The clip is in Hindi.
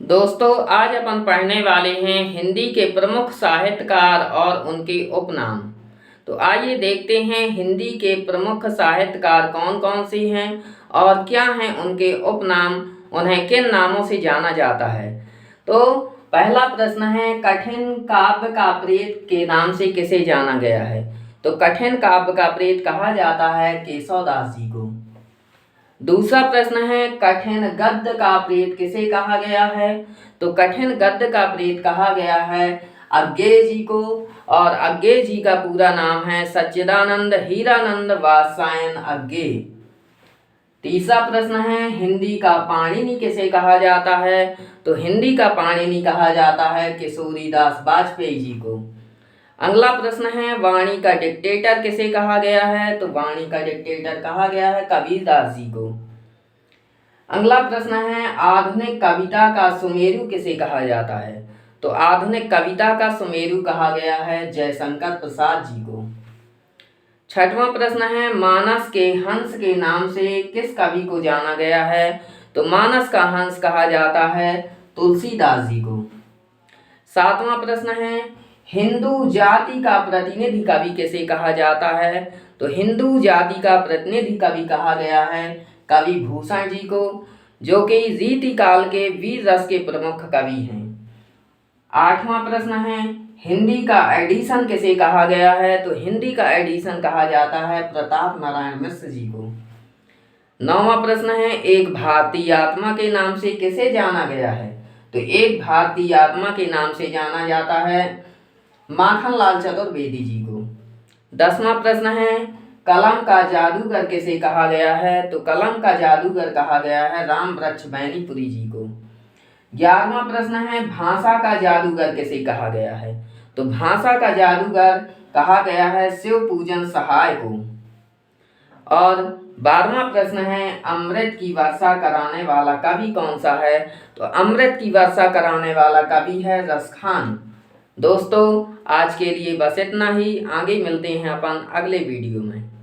दोस्तों, आज अपन पढ़ने वाले हैं हिंदी के प्रमुख साहित्यकार और उनके उपनाम। तो आइए देखते हैं हिंदी के प्रमुख साहित्यकार कौन कौन से हैं और क्या हैं उनके उपनाम, उन्हें किन नामों से जाना जाता है। तो पहला प्रश्न है, कठिन काव्य का प्रेत के नाम से किसे जाना गया है। तो कठिन काव्य का प्रेत कहा जाता है केशवदास जी को। दूसरा प्रश्न है, कठिन गद्य का प्रेत किसे कहा गया है। तो कठिन गद्य का प्रेत कहा गया है अज्ञेय जी को, और अज्ञेय जी का पूरा नाम है सच्चिदानंद हीरानंद वात्स्यायन अज्ञेय। तीसरा प्रश्न है, हिंदी का पाणिनि किसे कहा जाता है। तो हिंदी का पाणिनि कहा जाता है किशोरीदास वाजपेयी जी को। अगला प्रश्न है, वाणी का डिक्टेटर किसे कहा गया है। तो वाणी का डिक्टेटर कहा गया है कबीरदास जी को। अगला प्रश्न है, आधुनिक कविता का सुमेरु किसे कहा जाता है। तो आधुनिक कविता का सुमेरु कहा गया है जयशंकर प्रसाद जी को। छठवां प्रश्न है, मानस के हंस के नाम से किस कवि को जाना गया है। तो मानस का हंस कहा जाता है तुलसीदास जी को। सातवां प्रश्न है, हिंदू जाति का प्रतिनिधि कवि किसे कहा जाता है। तो हिंदू जाति का प्रतिनिधि कवि कहा गया है कवि भूषण जी को, जो कि रीति काल के वीर रस के प्रमुख कवि हैं। आठवां प्रश्न है, हिंदी का एडिशन किसे कहा गया है। तो हिंदी का एडिशन कहा जाता है प्रताप नारायण मिश्र जी को। नौवां प्रश्न है, एक भारतीय आत्मा के नाम से किसे जाना गया है। तो एक भारतीय आत्मा के नाम से जाना जाता है माखनलाल चतुर्वेदी जी को। 10वां प्रश्न है, कलम का जादूगर किसे कहा गया है। तो कलम का जादूगर कहा गया है रामवृक्ष बैनीपुरी जी को। 11वां प्रश्न है, भाषा का जादूगर किसे कहा गया है। तो भाषा का जादूगर कहा गया है शिवपूजन सहाय को। और 12वां प्रश्न है, अमृत की वर्षा कराने वाला कवि कौन सा है। तो अमृत की वर्षा कराने वाला कवि है रसखान। दोस्तों, आज के लिए बस इतना ही। आगे मिलते हैं अपन अगले वीडियो में।